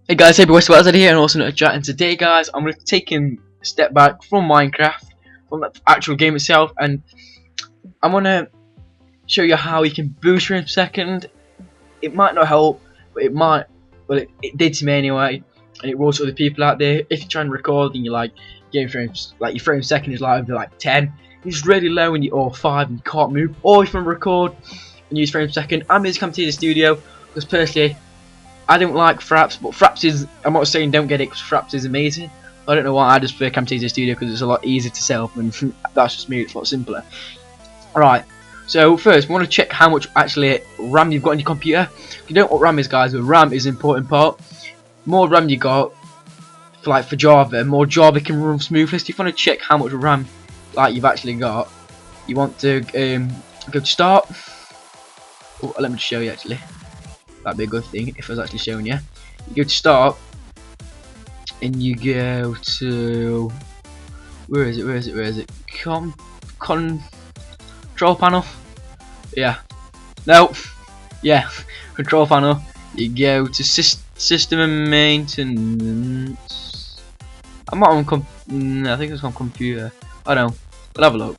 Hey guys, hey boys, Wazard here and also another chat, and today guys I'm going to take a step back from Minecraft, from the actual game itself, and I'm going to show you how you can boost frames per second. It might not help, but it might, well it did to me anyway, and it will to other people out there. If you're trying to record and you like game frames, like your frame per second is like 10, it's really low and or 5 and you can't move, or if you want to record and use frames per second, I'm going to come to the studio because personally I don't like Fraps, but Fraps is, I'm not saying don't get it because Fraps is amazing. I don't know why, I just prefer Camtasia Studio because it's a lot easier to set up, and that's just me, it's a lot simpler. Right, so first we want to check how much actually RAM you've got on your computer. If you don't know what RAM is guys, but RAM is an important part. More RAM you got, for Java, more Java can run smoothly. So if you want to check how much RAM you've actually got, you want to go to start. Oh, let me just show you actually. That'd be a good thing if I was actually showing you. You go to start and you go to where is it? Control panel. Yeah. No. Yeah. Control panel. You go to system and maintenance. I'm not on I think it's on computer. I don't know. We'll have a look.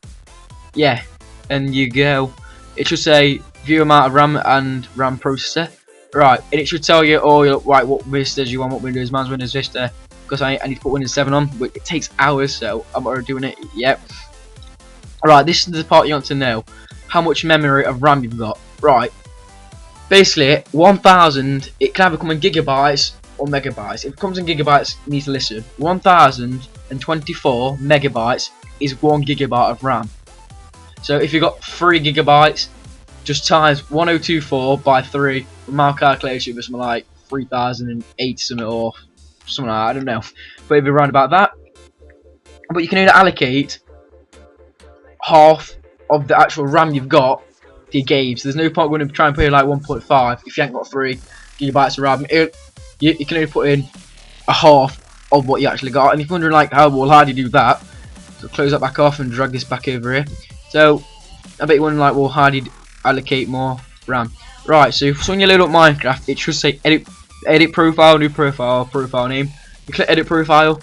Yeah. And you go. It should say view amount of RAM and RAM processor. Right, and it should tell you, right, what Vistas you want, what Windows. Mine's Windows Vista, because I need to put Windows 7 on, but it takes hours, so I'm already doing it. Yep. Right, this is the part you want to know: how much memory of RAM you've got. Right, basically 1000. It can either come in gigabytes or megabytes. If it comes in gigabytes, you need to listen. 1024 megabytes is 1 gigabyte of RAM. So if you've got 3 gigabytes, just times 1024 by 3. My calculator should be something like 3008 something, or something like that, I don't know, but it'll be around about that. But you can only allocate half of the actual RAM you've got to your games. There's no point going to try and put in like 1.5 if you ain't got 3 gigabytes of RAM. You can only put in a half of what you actually got. And if you're wondering like how do you do that, so close that back off and drag this back over here. So I bet you're wondering like, well, how do you allocate more RAM? Right, so when you load up Minecraft, it should say edit profile, new profile, profile name. You click edit profile,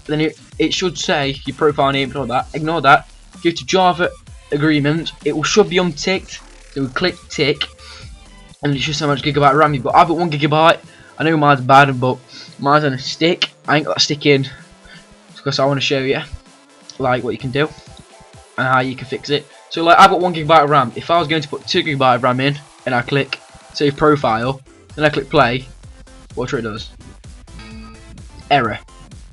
then it should say your profile name. Ignore that. Go to Java agreement. It should be unticked. So we click tick, and it should say how much gigabyte RAM you've got. I've got 1 gigabyte. I know mine's bad, but mine's on a stick. I ain't got that stick in because I want to show you like what you can do and how you can fix it. So like I've got 1 gigabyte of RAM. If I was going to put 2 gigabyte of RAM in, and I click save profile, then I click play, watch what it does. Error.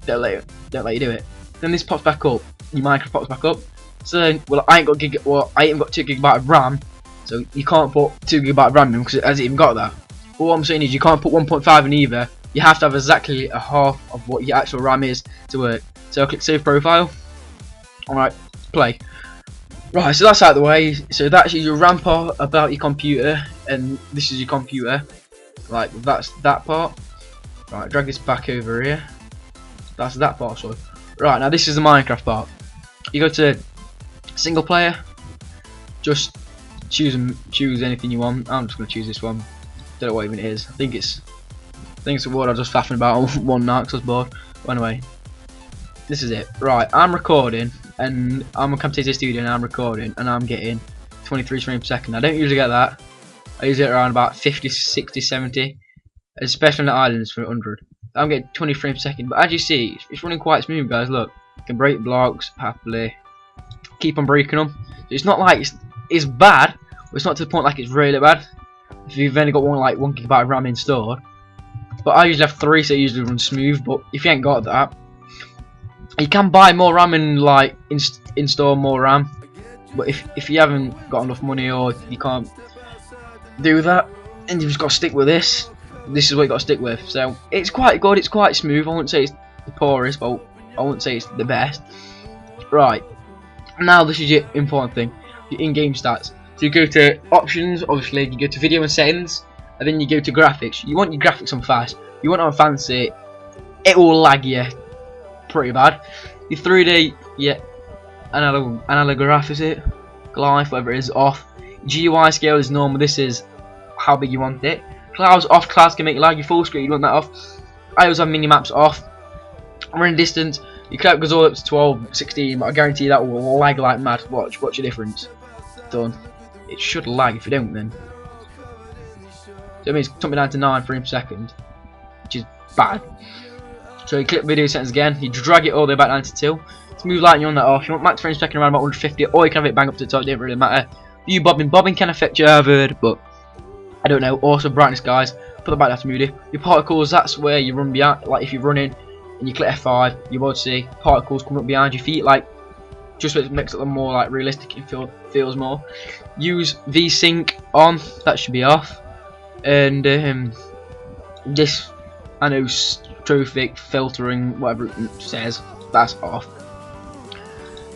Don't let you do it. Then this pops back up. Your Minecraft pops back up. So then, well, I ain't got 2 gigabyte of RAM, so you can't put 2 gigabyte of RAM in because it hasn't even got that. But what I'm saying is you can't put 1.5 in either. You have to have exactly a half of what your actual RAM is to work. So I click save profile. Alright, play. Right, so that's out of the way. So that's your RAM part about your computer, and this is your computer. Like that's that part. Right, drag this back over here. That's that part. So right, now this is the Minecraft part. You go to single player. Just choose anything you want. I'm just gonna choose this one. Don't know what even it is. I think it's a word I was just faffing about on one night because I was bored. But anyway, this is it. Right, I'm recording. And I'm on Camtasia Studio and I'm recording and I'm getting 23 frames per second. I don't usually get that. I usually get around about 50, 60, 70, especially on the islands for 100. I'm getting 20 frames per second, but as you see, it's running quite smooth, guys. Look, you can break blocks happily, keep on breaking them. So it's not like it's bad, but it's not to the point like it's really bad. If you've only got 1 gigabyte of RAM installed, but I usually have 3, so it usually runs smooth. But if you ain't got that, you can buy more RAM and install more RAM, but if you haven't got enough money or you can't do that, and you've just got to stick with this is what you got to stick with. So it's quite good, it's quite smooth. I wouldn't say it's the poorest, but I wouldn't say it's the best. Right, now this is your important thing, your in-game stats. So you go to options, obviously you go to video and settings, and then you go to graphics. You want your graphics on fast, you want it on fancy, it will lag you pretty bad. Your 3D, yeah, analog graph is it? Life, whatever it is, off. GUI scale is normal. This is how big you want it. Clouds off. Clouds can make you lag. Your full screen, you want that off. I always have mini maps off. Running distance, your clip goes all up to 12, 16, but I guarantee that will lag like mad. Watch your difference. Done. It should lag. If you don't, then so it means it took me down to 9 frames per second, which is bad. So you click video settings again, you drag it all the way back down to 2. Smooth lighting, you on that off. You want max frames per second around about 150, or you can have it bang up to the top, it doesn't really matter. View bobbing can affect you, I've heard, but I don't know. Also brightness, guys, put the back down to moody. Your particles, that's where you run behind, like if you're running and you click F5, you will see particles coming up behind your feet, like just so it makes it more like realistic and feels more. Use VSync on, that should be off. And this, I know, strophic filtering, whatever it says, that's off.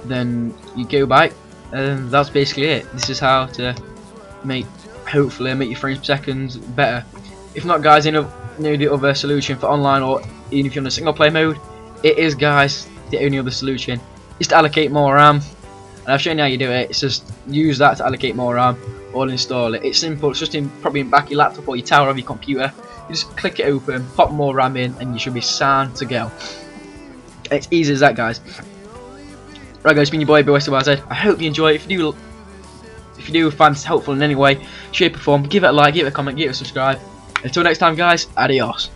Then you go back, and that's basically it. This is how to hopefully make your frames per second better. If not, guys, you know the other solution for online, or even if you're on a single player mode, it is, guys, the only other solution is to allocate more RAM. And I've shown you how you do it. It's just use that to allocate more RAM or install it. It's simple. It's just probably in back of your laptop or your tower of your computer. You just click it open, pop more RAM in, and you should be sound to go. It's easy as that, guys. Right, guys, it's been your boy BWZ. I hope you enjoy it. If you do find this helpful in any way, shape or form, give it a like, give it a comment, give it a subscribe. Until next time, guys, adios.